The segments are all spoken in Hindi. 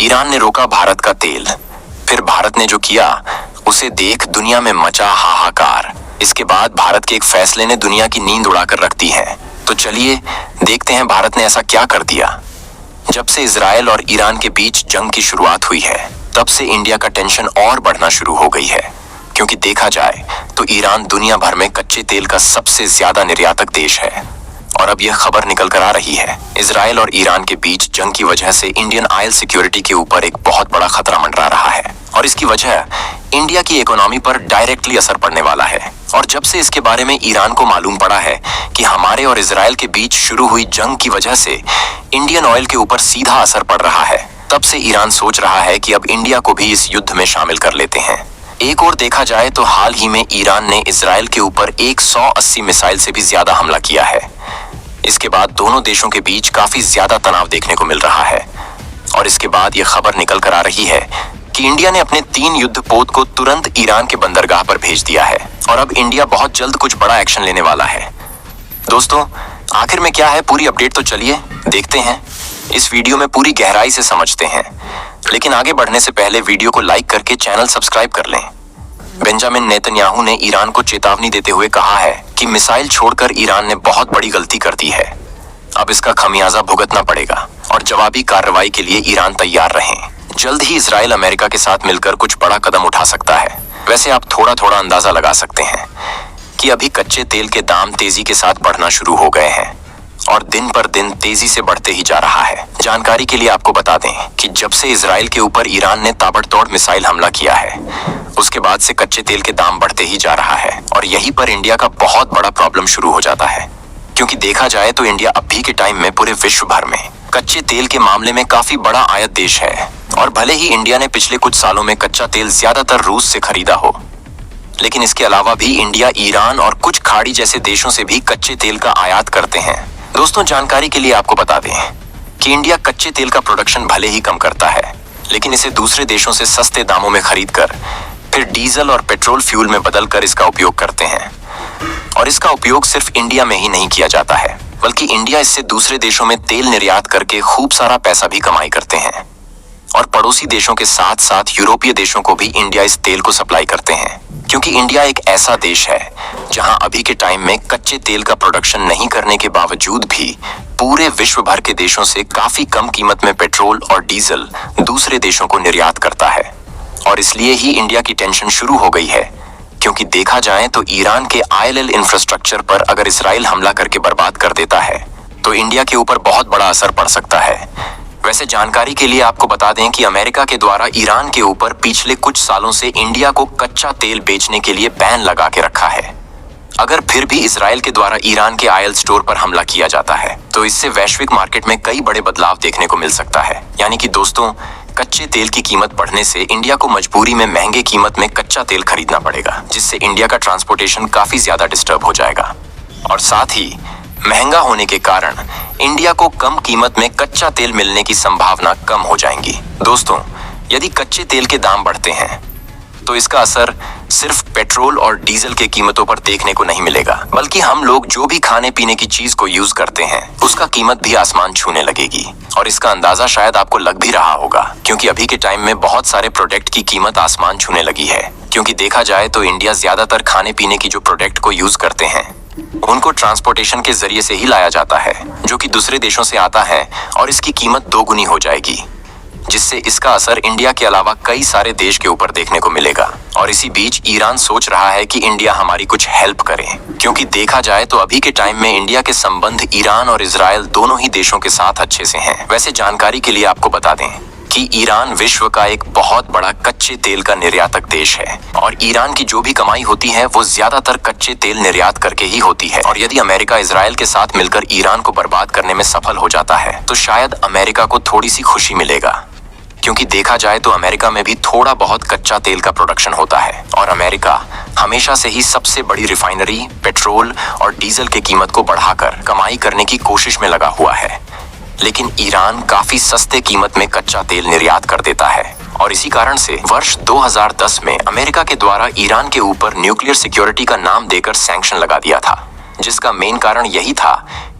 ईरान ने रोका भारत का तेल, फिर भारत ने जो किया उसे देख दुनिया में मचा हाहाकार। इसके बाद भारत के एक फैसले ने दुनिया की नींद उड़ाकर रख दी है। तो चलिए देखते हैं भारत ने ऐसा क्या कर दिया। जब से इजराइल और ईरान के बीच जंग की शुरुआत हुई है, तब से इंडिया का टेंशन और बढ़ना शुरू हो गई है, क्योंकि देखा जाए तो ईरान दुनिया भर में कच्चे तेल का सबसे ज्यादा निर्यातक देश है। और अब यह खबर निकल कर आ रही है, इजराइल और ईरान के बीच जंग की वजह से इंडियन ऑयल सिक्योरिटी के ऊपर एक बहुत बड़ा खतरा मंडरा रहा है, और इसकी वजह इंडिया की इकोनॉमी पर डायरेक्टली असर पड़ने वाला है। और जब से इसके बारे में ईरान को मालूम पड़ा है कि हमारे और इजराइल के बीच शुरू हुई जंग की वजह से इंडियन ऑयल के ऊपर सीधा असर पड़ रहा है, तब से ईरान सोच रहा है कि अब इंडिया को भी इस युद्ध में शामिल कर लेते हैं। एक और देखा जाए तो हाल ही में ईरान ने इजराइल के ऊपर 180 मिसाइल से भी ज्यादा हमला किया है। इसके बाद दोनों देशों के बीच काफी ज्यादा तनाव देखने को मिल रहा है, और इसके बाद यह खबर निकल कर आ रही है कि इंडिया ने अपने 3 युद्धपोत को तुरंत ईरान के बंदरगाह पर भेज दिया है, और अब इंडिया बहुत जल्द कुछ बड़ा एक्शन लेने वाला है। दोस्तों, आखिर में क्या है पूरी अपडेट, तो चलिए देखते हैं। इस वीडियो में पूरी गहराई से समझते हैं, लेकिन आगे बढ़ने से पहले वीडियो को लाइक करके चैनल सब्सक्राइब कर लें। बेंजामिन नेतन्याहू ने ईरान को चेतावनी देते हुए कहा है कि मिसाइल छोड़कर ईरान ने बहुत बड़ी गलती कर दी है। अब इसका खमियाजा भुगतना पड़ेगा, और जवाबी कार्रवाई के लिए ईरान तैयार रहें। जल्द ही इजराइल अमेरिका के साथ मिलकर कुछ बड़ा कदम उठा सकता है। वैसे आप थोड़ा थोड़ा अंदाजा लगा सकते हैं कि अभी कच्चे तेल के दाम तेजी के साथ बढ़ना शुरू हो गए हैं, और दिन पर दिन तेजी से बढ़ते ही जा रहा है। जानकारी के लिए आपको बता दें कि जब से इजराइल के ऊपर ईरान ने ताबड़तोड़ मिसाइल हमला किया है, उसके बाद से कच्चे तेल के दाम बढ़ते ही जा रहा है, और यहीं पर इंडिया का बहुत बड़ा प्रॉब्लम शुरू हो जाता है। क्योंकि देखा जाए तो इंडिया अभी के टाइम में पूरे विश्व भर में कच्चे तेल के मामले में काफी बड़ा आयात देश है। और भले ही इंडिया ने पिछले कुछ सालों में कच्चा तेल ज्यादातर रूस से खरीदा हो, लेकिन इसके अलावा भी इंडिया ईरान और कुछ खाड़ी जैसे देशों से भी कच्चे तेल का आयात करते हैं। दोस्तों, जानकारी के लिए आपको बता दें कि इंडिया कच्चे तेल का प्रोडक्शन भले ही कम करता है, लेकिन इसे दूसरे देशों से सस्ते दामों में खरीदकर फिर डीजल और पेट्रोल फ्यूल में बदलकर इसका उपयोग करते हैं। और इसका उपयोग सिर्फ इंडिया में ही नहीं किया जाता है, बल्कि इंडिया इससे दूसरे देशों में तेल निर्यात करके खूब सारा पैसा भी कमाई करते हैं। और पड़ोसी देशों के साथ साथ यूरोपीय देशों को भी इंडिया इस तेल को सप्लाई करते हैं, क्योंकि इंडिया एक ऐसा देश है जहां अभी के टाइम में कच्चे तेल का प्रोडक्शन नहीं करने के बावजूद भी पूरे विश्व भर के देशों से काफी कम कीमत में पेट्रोल और डीजल दूसरे देशों को निर्यात करता है। और इसलिए ही इंडिया की टेंशन शुरू हो गई है, क्योंकि देखा जाए तो ईरान के आईएलएल इंफ्रास्ट्रक्चर पर अगर इजराइल हमला करके बर्बाद कर देता है तो इंडिया के ऊपर बहुत बड़ा असर पड़ सकता है। वैसे जानकारी के लिए आपको बता दें कि अमेरिका के द्वारा ईरान के ऊपर पिछले कुछ सालों से इंडिया को कच्चा तेल बेचने के लिए बैन लगा के रखा है। अगर फिर भी इजराइल के द्वारा ईरान के ऑयल स्टोर पर हमला किया जाता है, तो इससे वैश्विक मार्केट में कई बड़े बदलाव देखने को मिल सकता है। यानी कि दोस्तों, कच्चे तेल की कीमत बढ़ने से इंडिया को मजबूरी में महंगे कीमत में कच्चा तेल खरीदना पड़ेगा, जिससे इंडिया का ट्रांसपोर्टेशन काफी ज्यादा डिस्टर्ब हो जाएगा। और साथ ही महंगा होने के कारण इंडिया को कम कीमत में कच्चा तेल मिलने की संभावना कम हो जाएंगी। दोस्तों, यदि कच्चे तेल के दाम बढ़ते हैं तो इसका असर सिर्फ पेट्रोल और डीजल के कीमतों पर देखने को नहीं मिलेगा, बल्कि हम लोग जो भी खाने पीने की चीज को यूज करते हैं उसका कीमत भी आसमान छूने लगेगी। और इसका अंदाजा शायद आपको लग भी रहा होगा, क्योंकि अभी के टाइम में बहुत सारे प्रोडक्ट की कीमत आसमान छूने लगी है। क्योंकि देखा जाए तो इंडिया ज्यादातर खाने पीने की जो प्रोडक्ट को यूज करते हैं उनको ट्रांसपोर्टेशन के जरिए से ही लाया जाता है, जो कि दूसरे देशों से आता है, और इसकी कीमत दोगुनी हो जाएगी, जिससे इसका असर इंडिया के अलावा कई सारे देश के ऊपर देखने को मिलेगा। और इसी बीच ईरान सोच रहा है कि इंडिया हमारी कुछ हेल्प करे, क्योंकि देखा जाए तो अभी के टाइम में इंडिया के संबंध ईरान और इजराइल दोनों ही देशों के साथ अच्छे से हैं। वैसे जानकारी के लिए आपको बता दें कि ईरान विश्व का एक बहुत बड़ा कच्चे तेल का निर्यातक देश है, और ईरान की जो भी कमाई होती है वो ज्यादातर कच्चे तेल निर्यात करके ही होती है। और यदि अमेरिका इजराइल के साथ मिलकर ईरान को बर्बाद करने में सफल हो जाता है तो शायद अमेरिका को थोड़ी सी खुशी मिलेगा, क्योंकि देखा जाए तो अमेरिका में भी थोड़ा बहुत कच्चा तेल का प्रोडक्शन होता है, और अमेरिका हमेशा से ही सबसे बड़ी रिफाइनरी, पेट्रोल और डीजल की कीमत को बढ़ाकर कमाई करने की कोशिश में लगा हुआ है। लेकिन ईरान काफी सस्ते कीमत में कच्चा तेल निर्यात कर देता है, और इसी कारण से वर्ष 2010 में अमेरिका के द्वारा ईरान के ऊपर न्यूक्लियर सिक्योरिटी का नाम देकर सैंक्शन लगा दिया था, जिसका मेन कारण यही था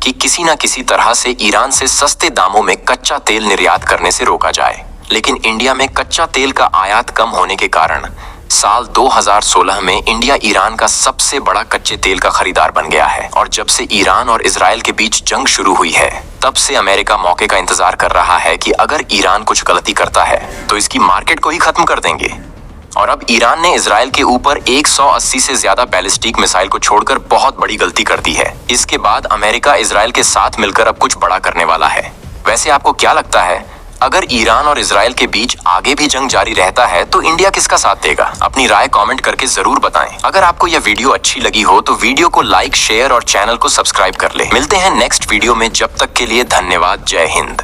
कि किसी न किसी तरह से ईरान से सस्ते दामों में कच्चा तेल निर्यात करने से रोका जाए। लेकिन इंडिया में कच्चा तेल का आयात कम होने के कारण साल 2016 में इंडिया ईरान का सबसे बड़ा कच्चे तेल का खरीदार बन गया है। और जब से ईरान और इजराइल के बीच जंग शुरू हुई है, तब से अमेरिका मौके का इंतजार कर रहा है कि अगर ईरान कुछ गलती करता है तो इसकी मार्केट को ही खत्म कर देंगे। और अब ईरान ने इजराइल के ऊपर 180 से ज्यादा बैलिस्टिक मिसाइल को छोड़कर बहुत बड़ी गलती कर दी है। इसके बाद अमेरिका इजराइल के साथ मिलकर अब कुछ बड़ा करने वाला है। वैसे आपको क्या लगता है, अगर ईरान और इजराइल के बीच आगे भी जंग जारी रहता है तो इंडिया किसका साथ देगा? अपनी राय कमेंट करके जरूर बताएं। अगर आपको यह वीडियो अच्छी लगी हो तो वीडियो को लाइक, शेयर और चैनल को सब्सक्राइब कर ले। मिलते हैं नेक्स्ट वीडियो में, जब तक के लिए धन्यवाद। जय हिंद।